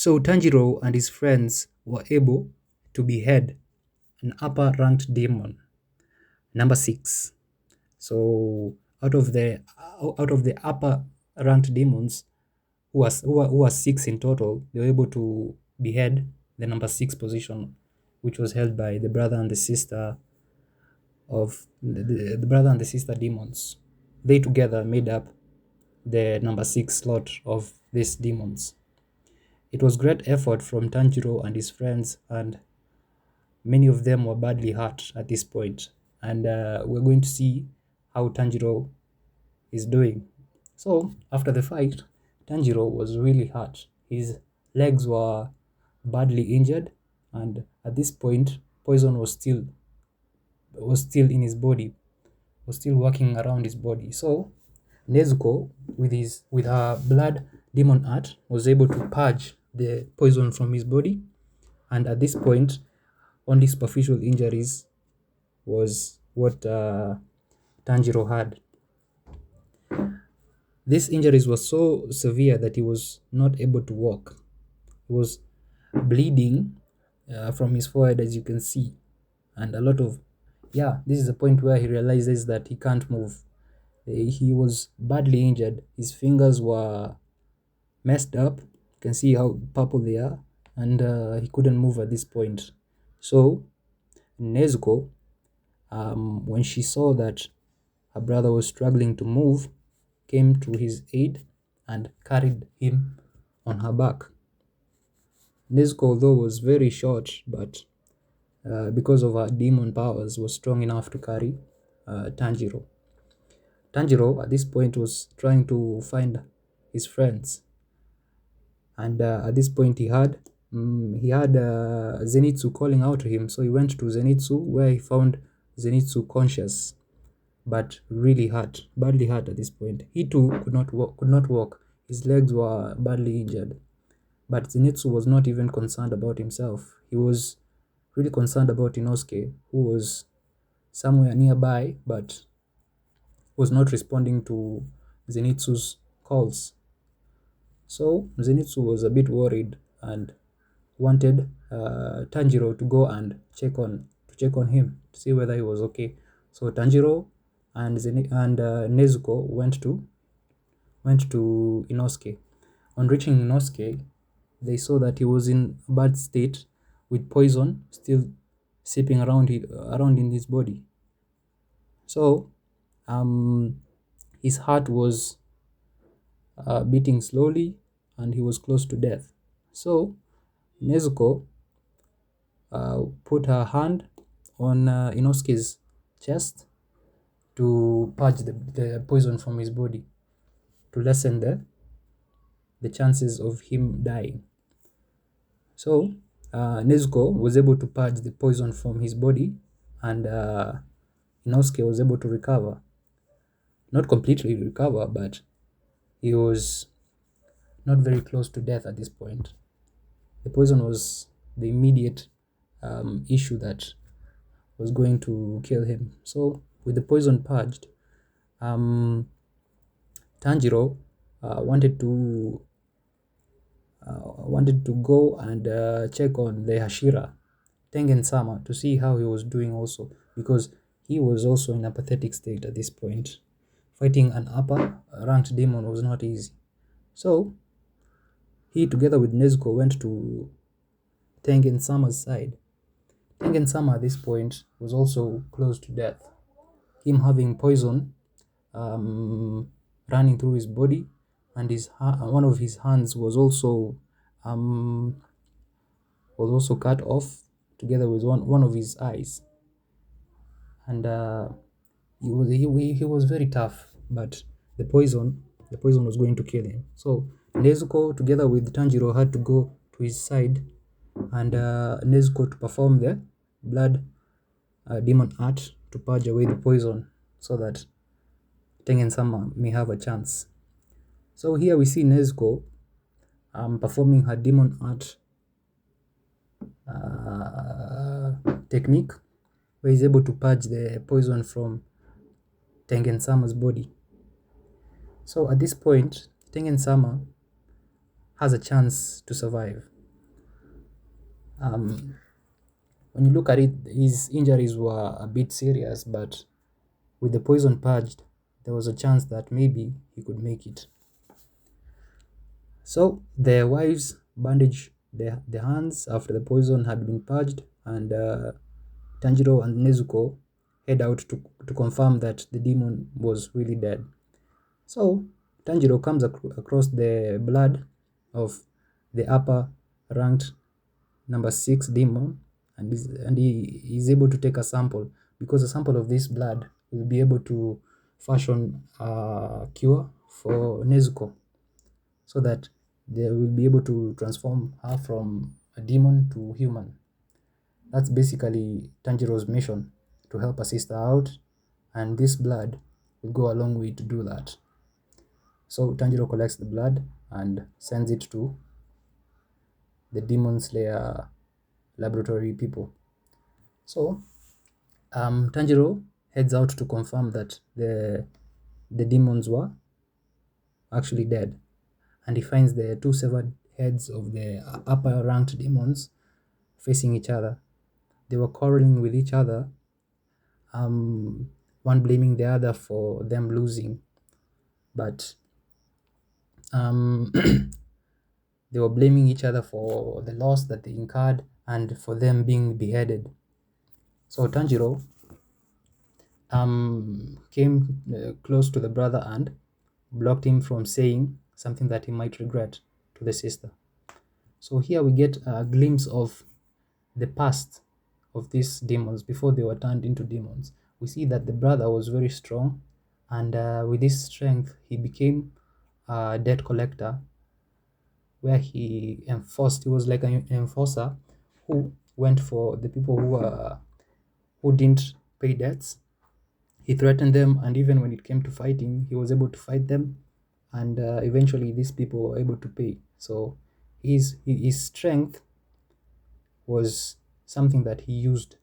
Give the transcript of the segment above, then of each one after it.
So Tanjiro and his friends were able to behead an upper ranked demon, number 6. So out of the upper ranked demons, who are 6 in total, they were able to behead the number 6 position, which was held by the brother and the sister of the brother and the sister demons. They together made up the number 6 slot of these demons. It was great effort from Tanjiro and his friends, and many of them were badly hurt at this point. And we're going to see how Tanjiro is doing. So after the fight, Tanjiro was really hurt. His legs were badly injured, and at this point, poison was still in his body, was still working around his body. So Nezuko, with her blood demon art, was able to purge the poison from his body, and at this point, only superficial injuries was what Tanjiro had. These injuries were so severe that he was not able to walk. He was bleeding from his forehead, as you can see, and a lot of, yeah, this is the point where he realizes that he can't move. He was badly injured. His fingers were messed up. You can see how purple they are, and he couldn't move at this point. So Nezuko, when she saw that her brother was struggling to move, came to his aid and carried him on her back. Nezuko, although was very short, but because of her demon powers, was strong enough to carry Tanjiro. Tanjiro at this point was trying to find his friends, and at this point he had Zenitsu calling out to him. So he went to Zenitsu, where he found Zenitsu conscious, but really hurt, badly hurt at this point. He too could not walk. His legs were badly injured. But Zenitsu was not even concerned about himself. He was really concerned about Inosuke, who was somewhere nearby, but was not responding to Zenitsu's calls. So Zenitsu was a bit worried and wanted Tanjiro to go and check on him to see whether he was okay. So Tanjiro and Nezuko went to Inosuke. On reaching Inosuke, they saw that he was in a bad state, with poison still seeping around in his body. So his heart was beating slowly, and he was close to death. So Nezuko put her hand on Inosuke's chest to purge the poison from his body, to lessen the chances of him dying. So Nezuko was able to purge the poison from his body, and Inosuke was able to recover. Not completely recover, but he was not very close to death at this point. The poison was the immediate issue that was going to kill him. So with the poison purged, Tanjiro wanted to go and check on the Hashira, Tengen-sama, to see how he was doing also, because he was also in a pathetic state at this point. Fighting an upper ranked demon was not easy. So he, together with Nezuko, went to Tengen-sama's side. Tengen-sama at this point was also close to death. Him having poison running through his body, and one of his hands was also cut off, together with one of his eyes. And he was very tough, but the poison was going to kill him. So Nezuko, together with Tanjiro, had to go to his side, and Nezuko to perform the blood demon art to purge away the poison, so that Tengen-sama may have a chance. So here we see Nezuko performing her demon art technique, where he's able to purge the poison from Tengen-sama's body. So at this point, Tengen-sama has a chance to survive. Um, when you look at it, his injuries were a bit serious, but with the poison purged, there was a chance that maybe he could make it. So their wives bandaged their hands after the poison had been purged, and Tanjiro and Nezuko head out to confirm that the demon was really dead. So Tanjiro comes across the blood of the upper ranked number 6 demon, and he is able to take a sample, because a sample of this blood will be able to fashion a cure for Nezuko, so that they will be able to transform her from a demon to human. That's basically Tanjiro's mission, to help a sister out, and this blood will go a long way to do that. So Tanjiro collects the blood and sends it to the Demonslayer laboratory people. So Tanjiro heads out to confirm that the demons were actually dead, and he finds the two severed heads of the upper ranked demons facing each other. They were quarreling with each other, one blaming the other for them losing, but they were blaming each other for the loss that they incurred and for them being beheaded. So Tanjiro came close to the brother and blocked him from saying something that he might regret to the sister. So here we get a glimpse of the past of these demons before they were turned into demons. We see that the brother was very strong, and with his strength, he became a debt collector, where he was like an enforcer who went for the people who didn't pay debts. He threatened them, and even when it came to fighting, he was able to fight them, and eventually these people were able to pay. So his strength was something that he used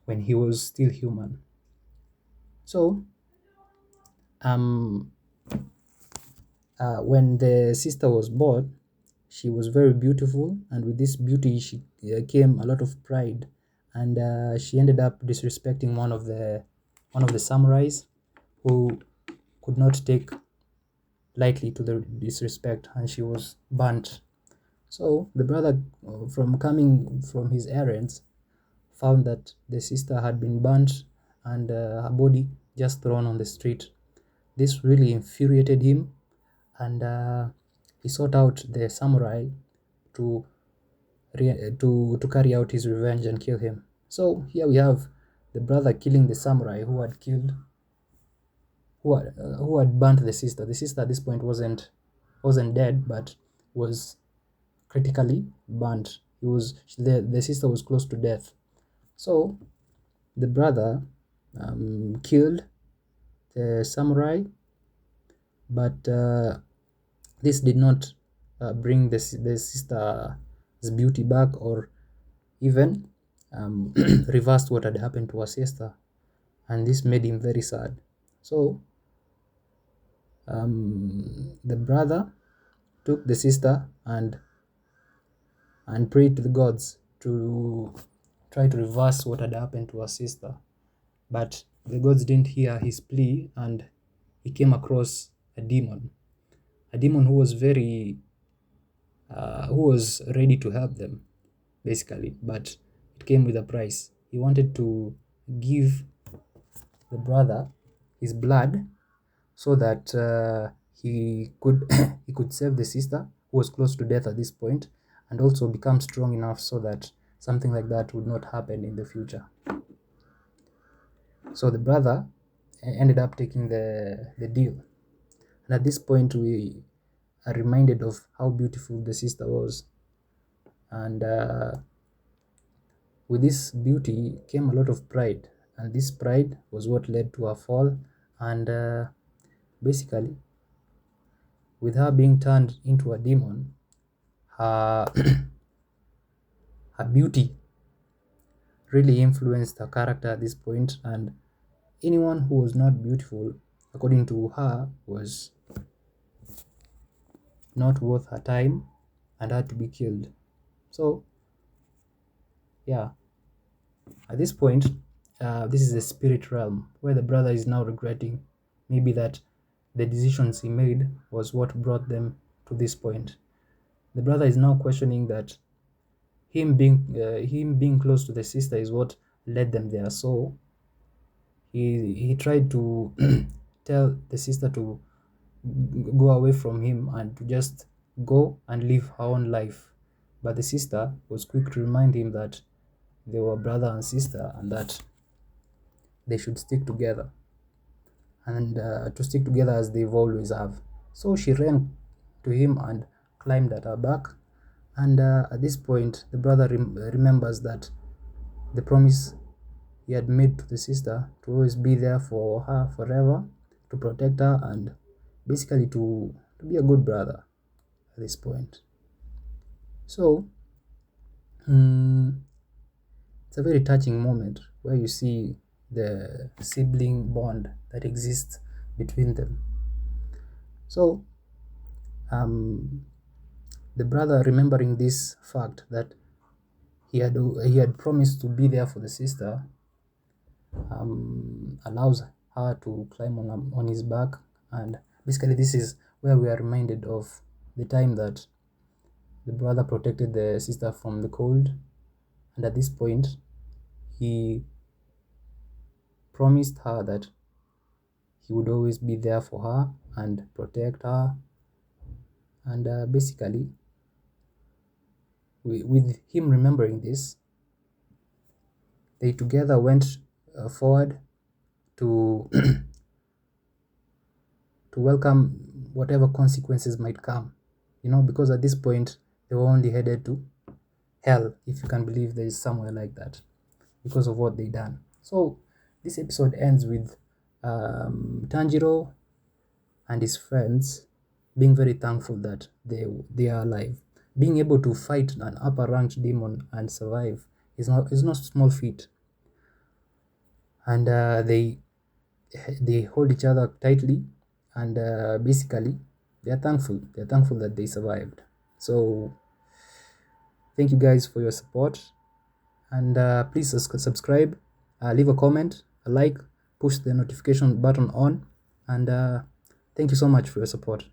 when he was still human. So when the sister was born, she was very beautiful, and with this beauty she came a lot of pride, and she ended up disrespecting one of the samurais, who could not take lightly to the disrespect, and she was burnt. So the brother, from coming from his errands, found that the sister had been burnt, and her body just thrown on the street. This really infuriated him, and he sought out the samurai to to carry out his revenge and kill him. So here we have the brother killing the samurai who had burnt the sister. The sister at this point wasn't dead, but was critically burnt. The sister was close to death. So the brother killed the samurai, but this did not bring the sister's beauty back, or even reversed what had happened to her sister, and this made him very sad. So the brother took the sister and prayed to the gods to try to reverse what had happened to her sister, but the gods didn't hear his plea, and he came across a demon who was ready to help them, basically, but it came with a price. He wanted to give the brother his blood, so that he could he could save the sister, who was close to death at this point, and also become strong enough so that something like that would not happen in the future. So the brother ended up taking the deal, and at this point we are reminded of how beautiful the sister was, and with this beauty came a lot of pride, and this pride was what led to her fall, and basically, with her being turned into a demon, her her beauty really influenced her character at this point, and anyone who was not beautiful, according to her, was not worth her time and had to be killed. So Yeah, at this point, this is the spirit realm where the brother is now regretting maybe that the decisions he made was what brought them to this point. The brother is now questioning that him being close to the sister is what led them there. So he tried to tell the sister to go away from him and to just go and live her own life. But the sister was quick to remind him that they were brother and sister and that they should stick together and to stick together as they've always have. So she ran to him and climbed at her back. And at this point, the brother remembers that the promise he had made to the sister to always be there for her forever, to protect her, and basically to be a good brother at this point. So, it's a very touching moment where you see the sibling bond that exists between them. So, the brother remembering this fact that he had promised to be there for the sister allows her to climb on his back, and basically this is where we are reminded of the time that the brother protected the sister from the cold, and at this point he promised her that he would always be there for her and protect her, and basically with him remembering this, they together went forward to to welcome whatever consequences might come, because at this point they were only headed to hell, if you can believe there is somewhere like that, because of what they done. So this episode ends with Tanjiro and his friends being very thankful that they are alive. Being able to fight an upper ranked demon and survive is not small feat, and they hold each other tightly, and basically they're thankful that they survived. So thank you guys for your support, and please subscribe, leave a comment, a like, push the notification button on, and thank you so much for your support.